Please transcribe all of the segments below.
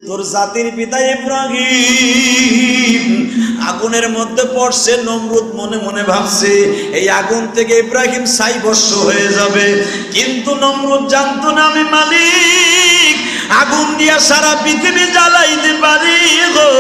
তোর জাতির পিতা ইব্রাহিম আগুনের মধ্যে পড়ছে। নমরুদ মনে মনে ভাবছে এই আগুন থেকে ইব্রাহিম ছাই ভস্ম হয়ে যাবে, কিন্তু নমরুদ জানতো না আমি মালিক, আগুন দিয়া সারা পৃথিবী জ্বালাইতে পারি গো,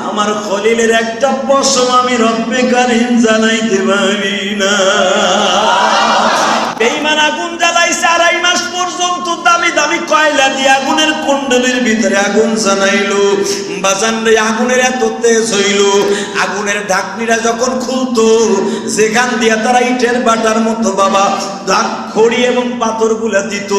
আমার খলিলের একটা পশম আমি রব্বে কারিম জ্বালাইতে পারি না। বেঈমান আগুন জ্বালাইছে 2.5 মাস পর্যন্ত, দামি দামি কয়লা দিয়ে আগুনের কুণ্ডলের ভিতরে আগুন জ্বালাইলো। বাজান রে, আগুনের এত তেজ হইল, আগুনের ঢাকনিটা যখন খুলতো, যেখান দিয়া তারা ইটের বাটার মতো বাবা খড়ি এবং পাথর গুলা দিত,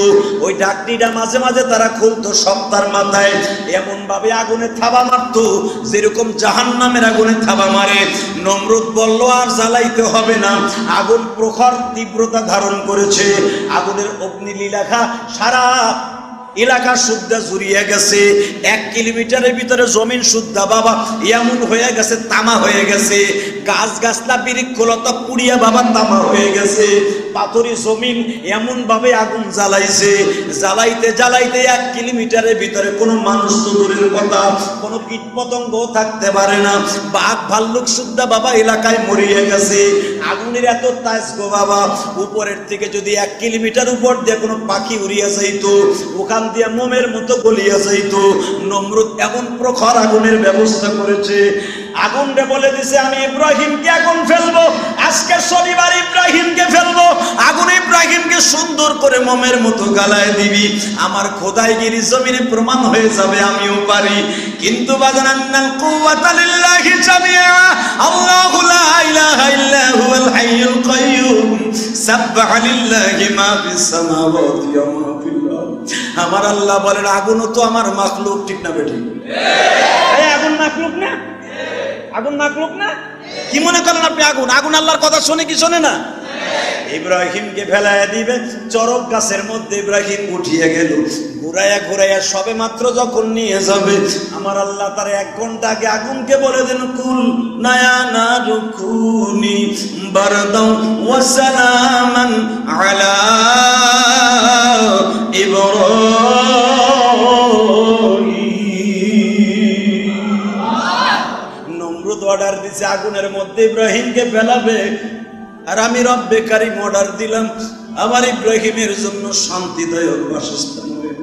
ওই ঢাকনিটা মাঝে মাঝে তারা খুলতো সপ্তাহের মাথায়, এমন ভাবে আগুনে থাবা মারতো যেরকম জাহান্নামের আগুনে থাবা মারে। নমরুদ বলল আর জ্বালাইতে হবে না, আগুন প্রখর তীব্রতা ধারণ করেছে, আগুনের অগ্নিলীলাখা সারা এলাকা শুদ্ধা জুড়িয়ে গেছে। 1 কিলোমিটারের ভিতরে জমিন শুদ্ধা বাবা এমন হয়ে গেছে, তামা হয়ে গেছে, গাছ গাছলা বৃক্ষলতা পুড়িয়া বাবা তামা হয়ে গেছে। পাথরি জমিন এমন ভাবে আগুন জ্বালাইছে, জ্বালাইতে জ্বালাইতে 1 কিলোমিটারের ভিতরে কোনো মানুষ তো দূরের কথা, কোনো কীট পতঙ্গ থাকতে পারে না, বাঘ ভাল্লুক শুদ্ধা বাবা এলাকায় মরিয়ে গেছে। আগুনের এত তাজ গো বাবা, উপরের থেকে যদি 1 কিলোমিটার উপর দিয়ে কোনো পাখি উড়িয়া যাইতো, ওখান দিয়ে মোমের মতো গলিয়া যাইতো। নমরুদ এমন প্রখর আগুনের ব্যবস্থা করেছে, আগুনরে বলে দিছে আমি ইব্রাহিমকে আগুন ফেলবো, আজকে শনিবার ইব্রাহিমকে ফেলবো, আগুন ইব্রাহিমকে সুন্দর করে মোমের মতো গালায় দিবি, আমার খোদাইগিরি জমিনে প্রমাণ হয়ে যাবে আমিও পারি। কিন্তু বাজানান্নাল কুওয়াতা লিল্লাহি জামিআ, আল্লাহু লা ইলাহা ইল্লা হুয়াল হাইয়ুল কাইয়্যুম, সাব্বাহা লিল্লাহি মা ফিস সামাওয়াতি ওয়া মা ফিল আরদ। আমার আল্লাহ বলেন আগুনও তো আমার মাখলুক, ঠিক না বেঠিক? এই আগুন মাখলুক না? আগুন মাখলুক না? কি মনে করেন আপনি আগুন? আগুন আল্লাহর কথা শোনে কি শোনে না? ইব্রাহিমকে ফেলাইয়া দিবে, চরক গাছের মধ্যে ইব্রাহিম উঠিয়ে গেল, ঘুরাইয়া ঘুরাইয়া সবে মাত্র যখন নিয়ে যাবে, আমার আল্লাহ তার 1 ঘন্টা আগে আগুনকে বলে দেন কুল নায়া না রুকুনি বারদাও ওয়া সালামান আলা ইব্রাহিম। নমরুদ অর্ডার দিছে আগুনের মধ্যে ইব্রাহিমকে ফেলাবে, আর আমি রব্বে কারিম অর্ডার দিলাম আমার ইব্রাহিমের জন্য শান্তিদায়ক বাসস্থান হয়ে।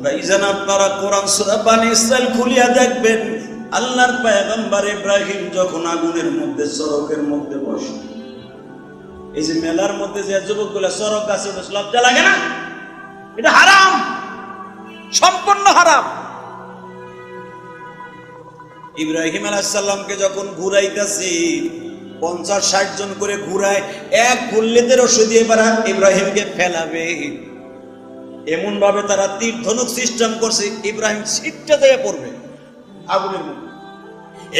ভাইজান আপনারা কোরআন সূরা বানী ইসরাইল খুলিয়া দেখবেন, আল্লাহর পয়গম্বর ইব্রাহিম যখন আগুনের মধ্যে চরকের মধ্যে বসে, এই যে মেলার মধ্যে যে যুবকগুলো চরক গাছে বসে, লজ্জা লাগে না? এটা হারাম, সম্পূর্ণ হারাম। ইব্রাহিম আলাইহিস সালামকে যখন ঘুরাইতেছি 50-60 জন করে ঘুরায়, এক গুল্লিতে রশি দিয়ে পারা ইব্রাহিমকে ফেলাবে, এমন ভাবে তারা তীর ধনুক সিস্টেম করছে, ইব্রাহিম ছিটটা দিয়ে পড়বে আগুনের মধ্যে।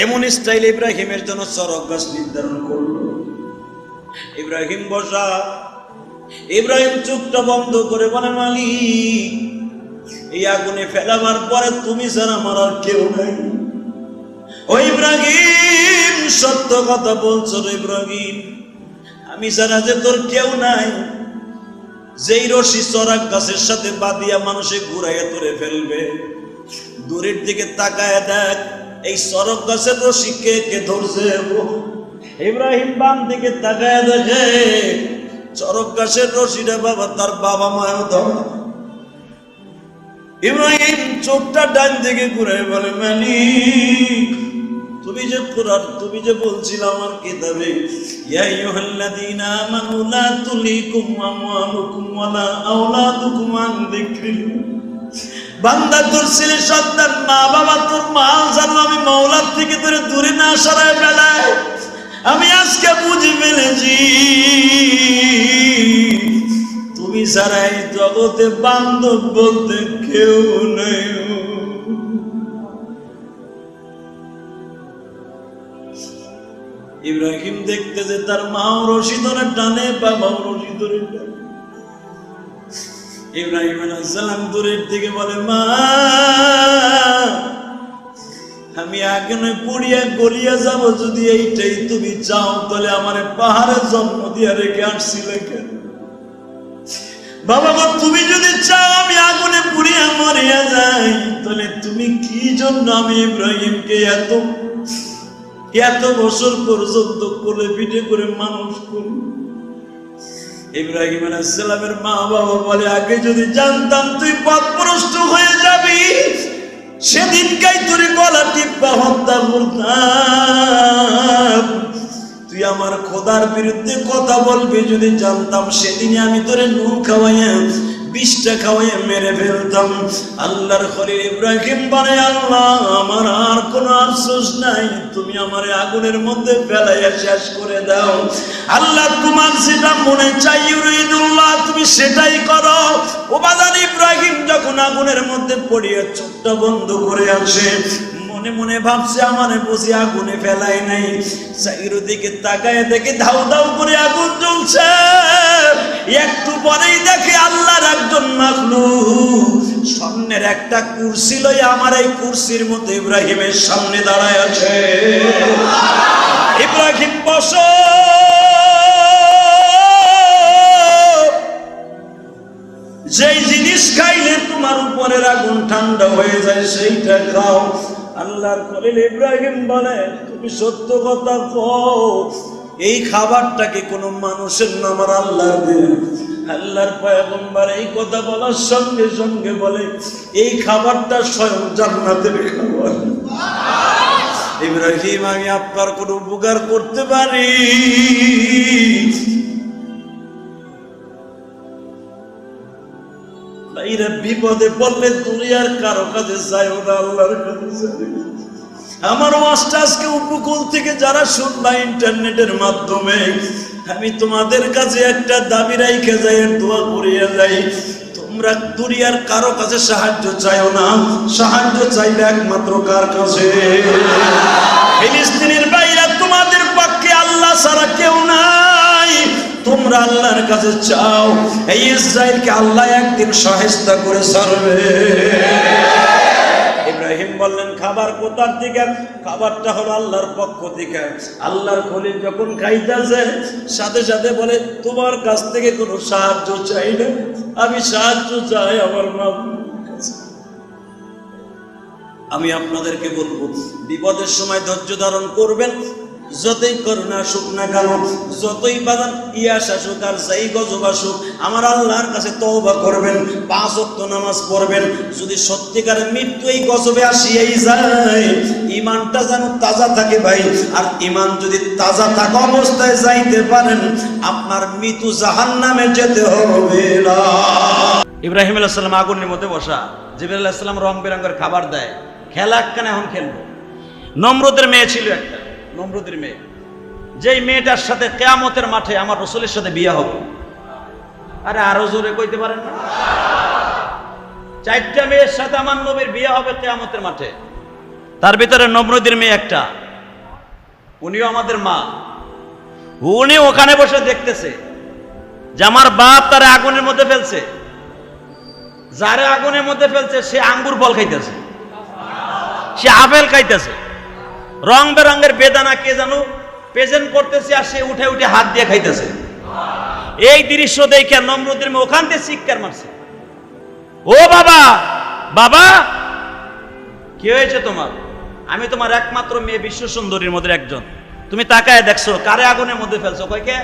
এমন স্টাইল ইব্রাহিমের জন্য চরক গাছ নির্ধারণ করলো। ইব্রাহিম বসা, ইব্রাহিম চোখটা বন্ধ করে বলে মালিক, এই আগুনে ফেলাবার পরে তুমি ছাড়া আমার আর কেউ নাই। ও ইব্রাহিম, সত্য কথা বলছো রে ইব্রাহিম, আমি ছাড়া যে তোর কেউ নাই। যেই রশি চরক গাছের সাথে বাঁধিয়া মানুষে ঘুরাইয়া তোরে ফেলবে, দূরের দিকে তাকায় দেখ এই চরক গাছের রশি কে কে ধরছে। ইব্রাহিম বাম দিকে তাকায় দেখে চরক গাছের রশিটা বাবা তার বাবা মাও ধরা। ইব্রাহিম চোখটা ডান দিকে ঘুরাই বলে মালিক, তুমি যে কোরআন, তুমি যে বলছিলে আমার কিতাবে, ইয়া আইয়ুহাল্লাযীনা আমানু লা তুলহিকুম আমওয়ালুকুম ওয়ালা আওলাদুকুম আন যিকরিল্লাহ, বান্দা তোর ছেলে সন্তান মা বাবা তোর মাল যেন আমি মাওলার থেকে তোরে দূরে না সরায় ফেলাই। আমি আজকে বুঝে ফেলেছি তুমি ছাড়া এই জগতে বান্ধব বলতে কেউ নেই। ইব্রাহিম দেখতে যে তার মাও রশি ধরে টানে, বাবাও রশি ধরে টানে। ইব্রাহিম আলাইহিস সালাম দূরের থেকে বলে মা, আমি আগুনে পুড়িয়া গলিয়া যাব, যদি এইটাই তুমি চাও তাহলে আমার পাহাড়ে জন্ম দিয়া রেখে আসছিলে কেন? বাবা গো, তুমি যদি চাও আমি আগুনে পুড়িয়া মরিয়া যাই, তাহলে তুমি কি জন্য আমি ইব্রাহিমকে এত বছর পর্যন্ত কোলে পিঠে করে মানুষ করব? ইব্রাহিম আলাইহিস সালামের মা বাবা বলে, আগে যদি জানতাম তুই পথভ্রষ্ট হয়ে যাবি, সেদিনকাই তোর গলা টিপা হত্যা করতাম। তুই আমার খোদার বিরুদ্ধে কথা বলবি যদি জানতাম, সেদিনে আমি তোরে নুন খাওয়াইয়া 20টা খাওয়াইয়া মেরে ফেলতাম। আল্লাহর খলিল ইব্রাহিম বলে, আল্লাহ আমার আর কোনো আফসোস নাই, তুমি আমার আগুনের মধ্যে ফেলাইয়া শেষ করে দাও। আল্লাহ তোমার যেটা মনে চাই ইউরিদুল্লাহ, তুমি সেটাই করো। ও বাজান, ইব্রাহিম যখন আগুনের মধ্যে পড়িয়া চোখটা বন্ধ করে আসে, মনে মনে ভাবছে আমারে বুঝি আগুনে ফেলাই নাই। চাইর দিকে তাকায় দেখে ধাউ ধাউ করে আগুন জ্বলছে। একটু পরেই দেখে আল্লাহর একজন মাখলুক স্বর্ণের একটা কুরসি লইয়া আমার এই কুরসির মধ্যে ইব্রাহিমের সামনে দাঁড়ায় আছে। ইব্রাহিম বসো, যেই জিনিস খাইলে তোমার উপরের আগুন ঠান্ডা হয়ে যায় সেইটা খাও। আল্লাহর খলিল ইব্রাহিম বলে, তুমি সত্য কথা কও, এই খাবারটাকে কোনো মানুষের না, আমার আল্লাহর দিন। আল্লাহর পয়গম্বর এই কথা বলার সঙ্গে সঙ্গে বলে, এই খাবারটা স্বয়ং জান্নাতের খাবার। ইব্রাহিম, আমি আপনার কোনো উপকার করতে পারি? এরা বিপদে পড়লে দুনিয়ার কারো কাছে যাইও না, আল্লাহর কাছে যাবে। আমার ওয়াজটা আজকে উপকূল থেকে যারা শুনবা ইন্টারনেটের মাধ্যমে, আমি তোমাদের কাছে একটা দাবি রাইখে যাই, দোয়া করিয়া যাই, তোমরা দুনিয়ার কারো কাছে সাহায্য চাইও না। সাহায্য চাইবে একমাত্র কার কাছে? ফিলিস্তিনের বাইরে তোমাদের পক্ষে আল্লাহ ছাড়া কেউ নাই। তোমরা আল্লাহর কাছে চাও, এই ইসরায়েলকে আল্লাহ একদিন সাহেস্তা করে ছাড়বে। ইব্রাহিম বললেন, খাবার কোথার থেকে? খাবারটা হলো আল্লাহর পক্ষ থেকে। আল্লাহর খলিল যখন খাইতেছে, সাথে সাথে বলে, তোমার কাছ থেকে কোনো সাহায্য চাই না, আমি সাহায্য চাই আমার মাবুদের কাছে। আমি আপনাদেরকে বলবো, বিপদের সময় ধৈর্য ধারণ করবেন। যতই করুণা আসুক না কেন, যতই বাদান ইয়াস আসুক আর যাই গজব আসুক, আমার আল্লাহর কাছে তওবা করবেন, 5 ওয়াক্ত নামাজ পড়বেন। যদি সত্যিকারের মৃত্যু এই গজবে আসিয়াই যায়, ইমানটা যেন তাজা থাকে ভাই। আর ইমান যদি তাজা থাকা অবস্থায় যাইতে পারেন, আপনার মৃত্যু জাহান্নামে যেতে হবে না। ইব্রাহিম আলাইহিস সালাম আগুনের মধ্যে বসা, জিবরাইল আলাইহিস সালাম রং বেরঙের খাবার দেয়। খেলা কেন এখন খেলবো? নমরুদের মেয়ে ছিল একটা, নমরুদের মেয়ে, যেই মেয়েটার সাথে কিয়ামতের মাঠে আমার রাসূলের সাথে বিয়ে হবে। আরে আরো জোরে কইতে পারেন না? 4টা মেয়ের সাথে আমার নবীর বিয়ে হবে কিয়ামতের মাঠে। তার ভিতরে নমরুদের মেয়ে একটা, উনিও আমাদের মা। উনি ওখানে বসে দেখতেছে যে আমার বাপ তারে আগুনের মধ্যে ফেলছে। যারে আগুনের মধ্যে ফেলছে সে আঙ্গুর ফল খাইতেছে, সে আপেল খাইতেছে, রং বেরঙের বেদানা কে জানো প্রেজেন্ট করতেছে, আর সে উঠে উঠে হাত দিয়ে খাইতেছে। এই দৃশ্য দেখে নমরুদের মেয়ে ওখান থেকে চিৎকার মারছে, ও বাবা, বাবা কি হয়েছে তোমার? আমি তোমার একমাত্র মেয়ে, বিশ্ব সুন্দরীর মধ্যে একজন, তুমি তাকায় দেখছো কারে আগুনের মধ্যে ফেলছো? কয় কে?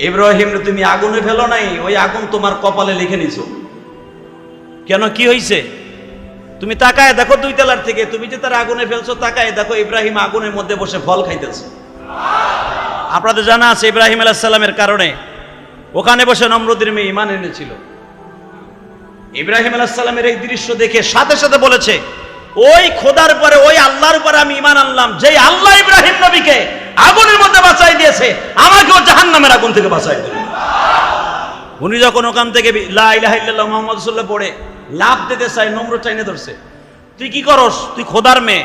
ইব্রাহিম, তুমি আগুনে ফেলো নাই, ওই আগুন তোমার কপালে লিখে নিছো। কেন, কি হয়েছে? তুমি তাকায় দেখো 2 তলার থেকে, তুমি যে তার আগুনে ফেলছো, তাকায় দেখো ইব্রাহিম আগুনের মধ্যে বসে ফল খাইতেছে। আপনাদের জানা আছে ইব্রাহিম আলাইহিস সালামের কারণে ওখানে বসে নমরুদের মেয়ে ঈমান এনেছিল। ইব্রাহিম আলাইহিস সালামের এই দৃশ্য দেখে সাথে সাথে বলেছে, ওই খোদার পরে, ওই আল্লাহর উপরে আমি ঈমান আনলাম, যেই আল্লাহ ইব্রাহিম নবীকে আগুনের মধ্যে বাঁচাই দিয়েছে, আমাকেও জাহান্নামের আগুন থেকে বাঁচাই দিবে। উনি যখন ওখান থেকে লা ইলাহা ইল্লাল্লাহ মুহাম্মাদুর রাসূলুল্লাহ পড়ে লাভ দিতে চাই, নমরুদ চাইনে ধরছে, তুই কি করস? তুই খোদার মেয়ে।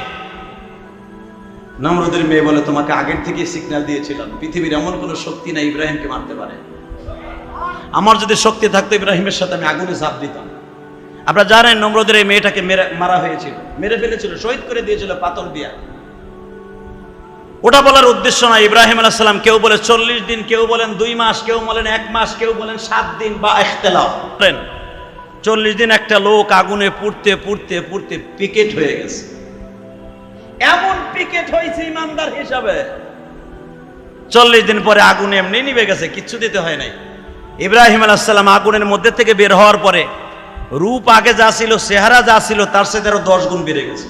নমরুদের মেয়ে বলে, তোমাকে আগের থেকে সিগন্যাল দিয়েছিলাম, পৃথিবীর এমন কোনো শক্তি নাই ইব্রাহিমকে মারতে পারে। আমার যদি শক্তি থাকতো ইব্রাহিমের সাথে আমি আগুনে ঝাঁপ দিতাম। আপনারা জানেন নমরুদের এই মেয়েটাকে মারা হয়েছিল, মেরে ফেলেছিল, শহীদ করে দিয়েছিল পাথর দিয়া। ওটা বলার উদ্দেশ্য না। ইব্রাহিম আলাইহিস সালাম কেউ বলে 40 দিন, কেউ বলেন 2 মাস, কেউ বলেন 1 মাস, কেউ বলেন 7 দিন বা ইখতিলাফ করেন। 40 দিন একটা লোক আগুনে পুড়তে পুড়তে পুড়তে পিকেট হয়ে গেছে। এমন পিকেট হয়েছে ইমানদার হিসাবে, 40 দিন পরে আগুন এমনি নিভে গেছে, কিচ্ছু দিতে হয় নাই। ইব্রাহিম আলাইহিস সালাম আগুনের মধ্যে থেকে বের হওয়ার পরে রূপ আগে যা ছিল, চেহারা যা ছিল, তার সাথে আরো 10 গুণ বেড়ে গেছে।